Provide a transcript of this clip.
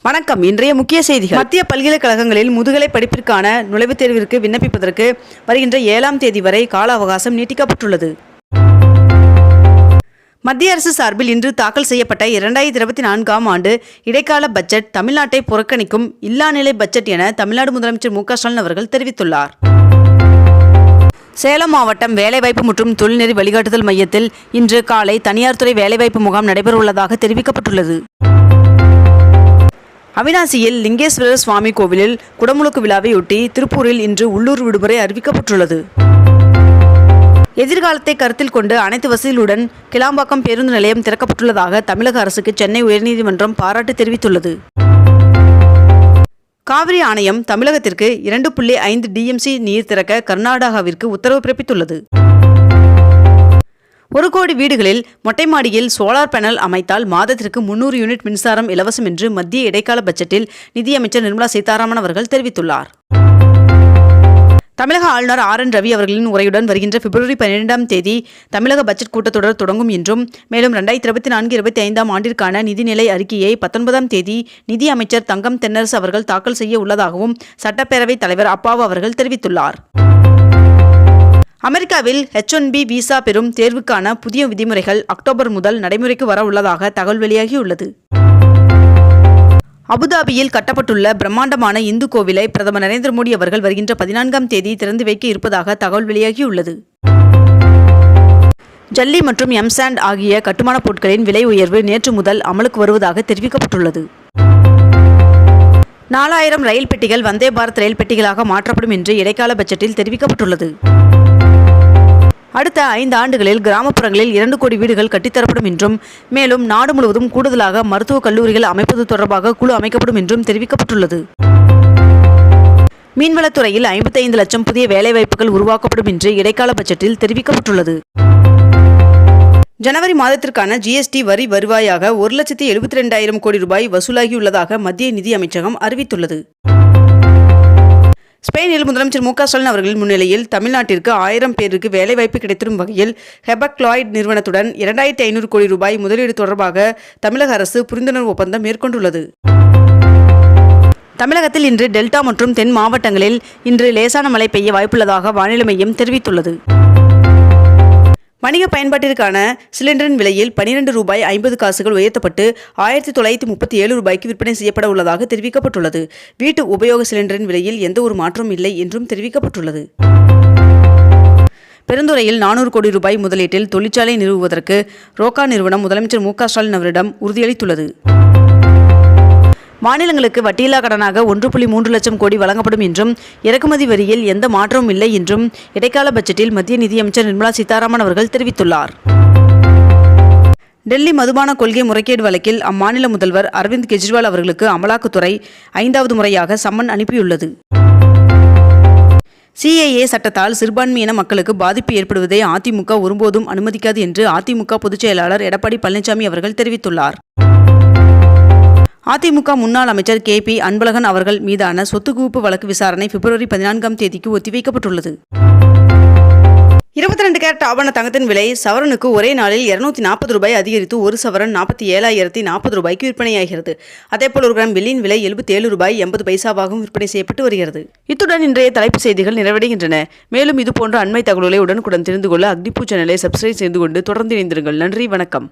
வணக்கம். இன்றைய முக்கிய செய்திகள். மத்திய பல்கலைக்கழகங்களில் முதுகலை படிப்பிற்கான நுழைவுத் தேர்விற்கு விண்ணப்பிப்பதற்கு வருகின்ற 7ஆம் தேதி வரை கால அவகாசம் நீட்டிக்கப்பட்டுள்ளது. மத்திய அரசு சார்பில் இன்று தாக்கல் செய்யப்பட்ட 2024ஆம் ஆண்டு இடைக்கால பட்ஜெட் தமிழ்நாட்டை புறக்கணிக்கும் இல்லாநிலை பட்ஜெட் என தமிழ்நாடு முதலமைச்சர் மு.க.ஸ்டாலின் அவர்கள் தெரிவித்துள்ளார். சேலம் மாவட்டம் வேலைவாய்ப்பு மற்றும் தொழில்நெறி வழிகாட்டுதல் மையத்தில் இன்று காலை தனியார் துறை வேலைவாய்ப்பு முகாம் நடைபெறவுள்ளதாக தெரிவிக்கப்பட்டுள்ளது. அவிநாசியில் லிங்கேஸ்வரர் சுவாமி கோவிலில் குடமுழுக்கு விழாவையொட்டி திருப்பூரில் இன்று உள்ளூர் விடுமுறை அறிவிக்கப்பட்டுள்ளது. எதிர்காலத்தை கருத்தில் கொண்டு அனைத்து வசதிகளுடன் கிளாம்பாக்கம் பேருந்து நிலையம் திறக்கப்பட்டுள்ளதாக தமிழக அரசுக்கு சென்னை உயர்நீதிமன்றம் பாராட்டு தெரிவித்துள்ளது. காவிரி ஆணையம் தமிழகத்திற்கு 2.5 டிஎம்சி நீர் திறக்க கர்நாடகாவிற்கு உத்தரவு பிறப்பித்துள்ளது. 1 கோடி வீடுகளில் மொட்டை மாடியில் சோலார் பேனல் அமைத்தால் மாதத்திற்கு 300 யூனிட் மின்சாரம் இலவசம் என்று மத்திய இடைக்கால பட்ஜெட்டில் நிதியமைச்சர் நிர்மலா சீதாராமன் அவர்கள் தெரிவித்துள்ளார். தமிழக ஆளுநர் ஆர்.என். ரவி அவர்களின் உரையுடன் வருகின்ற பிப்ரவரி 12ஆம் தேதி தமிழக பட்ஜெட் கூட்டத்தொடர் தொடங்கும் என்றும், மேலும் 2024-25ஆம் ஆண்டிற்கான நிதிநிலை அறிக்கையை 19ஆம் தேதி நிதி அமைச்சர் தங்கம் தென்னரசு அவர்கள் தாக்கல் செய்ய உள்ளதாகவும் சட்டப்பேரவைத் தலைவர் அப்பாவு அவர்கள் தெரிவித்துள்ளார். அமெரிக்காவில் H-1B விசா பெறும் தேர்வுக்கான புதிய விதிமுறைகள் அக்டோபர் முதல் நடைமுறைக்கு வர உள்ளதாக தகவல் வெளியாகியுள்ளது. அபுதாபியில் கட்டப்பட்டுள்ள பிரம்மாண்டமான இந்து கோவிலை பிரதமர் நரேந்திர மோடி அவர்கள் வருகின்ற 14ஆம் தேதி திறந்து வைக்க இருப்பதாக தகவல் வெளியாகியுள்ளது. ஜல்லி மற்றும் எம்சாண்ட் ஆகிய கட்டுமானப் பொருட்களின் விலை உயர்வு நேற்று முதல் அமலுக்கு வருவதாக தெரிவிக்கப்பட்டுள்ளது. 4000 ரயில் பெட்டிகள் வந்தே பாரத் ரயில் பெட்டிகளாக மாற்றப்படும் என்று இடைக்கால பட்ஜெட்டில் தெரிவிக்கப்பட்டுள்ளது. அடுத்த 5 ஆண்டுகளில் கிராமப்புறங்களில் 2 கோடி வீடுகள் கட்டித்தரப்படும் என்றும், மேலும் நாடு முழுவதும் கூடுதலாக மருத்துவக் கல்லூரிகள் அமைப்பது தொடர்பாக குழு அமைக்கப்படும் என்றும் தெரிவிக்கப்பட்டுள்ளது. மீன்வளத்துறையில் 55 லட்சம் புதிய வேலைவாய்ப்புகள் உருவாக்கப்படும் என்று இடைக்கால பட்ஜெட்டில் தெரிவிக்கப்பட்டுள்ளது. ஜனவரி மாதத்திற்கான ஜிஎஸ்டி வரி வருவாயாக 1,72,000 கோடி ரூபாய் வசூலாகியுள்ளதாக மத்திய நிதி அமைச்சகம் அறிவித்துள்ளது. ஸ்பெயினில் முதலமைச்சர் மு.க.ஸ்டாலின் அவர்களின் முன்னிலையில் தமிழ்நாட்டிற்கு 1000 பேருக்கு வேலைவாய்ப்பு கிடைத்திடும் வகையில் ஹெபக்லாய்ட் நிறுவனத்துடன் 2500 கோடி ரூபாய் முதலீடு தொடர்பாக தமிழக அரசு புரிந்துணர்வு ஒப்பந்தம் மேற்கொண்டுள்ளது. தமிழகத்தில் இன்று டெல்டா மற்றும் தென் மாவட்டங்களில் இன்று லேசான மழை பெய்ய வாய்ப்புள்ளதாக வானிலை மையம் தெரிவித்துள்ளது. வணிக பயன்பாட்டிற்கான சிலிண்டரின் விலையில் 12 ரூபாய் 50 காசுகள் உயர்த்தப்பட்டு 1937 ரூபாய்க்கு விற்பனை செய்யப்பட உள்ளதாக தெரிவிக்கப்பட்டுள்ளது. வீட்டு உபயோக சிலிண்டரின் விலையில் எந்த ஒரு மாற்றமும் இல்லை என்றும் தெரிவிக்கப்பட்டுள்ளது. பெருந்துறையில் 400 கோடி ரூபாய் முதலீட்டில் தொழிற்சாலை நிறுவுவதற்கு ரோக்கா நிறுவனம் முதலமைச்சர் மு.க.ஸ்டாலின் அவரிடம் உறுதியளித்துள்ளது. மாநிலங்களுக்கு வட்டியில்லா கடனாக 1.3 லட்சம் கோடி வழங்கப்படும் என்றும், இறக்குமதி வரியில் எந்த மாற்றமும் இல்லை என்றும் இடைக்கால பட்ஜெட்டில் மத்திய நிதியமைச்சர் நிர்மலா சீதாராமன் அவர்கள் தெரிவித்துள்ளார். டெல்லி மதுபான கொள்கை முறைகேடு வழக்கில் அம்மாநில முதல்வர் அரவிந்த் கெஜ்ரிவால் அவர்களுக்கு அமலாக்கத்துறை 5வது முறையாக சம்மன் அனுப்பியுள்ளது. CAA சட்டத்தால் சிறுபான்மையின மக்களுக்கு பாதிப்பு ஏற்படுவதை அதிமுக ஒருபோதும் அனுமதிக்காது என்று அதிமுக பொதுச் செயலாளர் எடப்பாடி பழனிசாமி அவர்கள் தெரிவித்துள்ளார். அதிமுக முன்னாள் அமைச்சர் KP அன்பழகன் அவர்கள் மீதான சொத்து குவிப்பு வழக்கு விசாரணை பிப்ரவரி 14ஆம் தேதிக்கு ஒத்திவைக்கப்பட்டுள்ளது. 22 கேரட் ஆபண தங்கத்தின் விலை சவரனுக்கு ஒரே நாளில் 240 ரூபாய் அதிகரித்து 1 சவரன் 47,040 ரூபாய்க்கு விற்பனையாகிறது. அதேபோல் 1 கிராம் வெள்ளியின் விலை 77 ரூபாய் 80 பைசாவாகவும் விற்பனை செய்யப்பட்டு வருகிறது. இத்துடன் இன்றைய தலைப்புச் செய்திகள் நிறைவடைகின்றன. மேலும் இதுபோன்ற அண்மை தகவல்களை உடனுக்குடன் தெரிந்து கொள்ள அக்னிபூ சேனலை சப்ஸ்கிரைப் செய்து கொண்டு தொடர்ந்து இணைந்திருங்கள். நன்றி, வணக்கம்.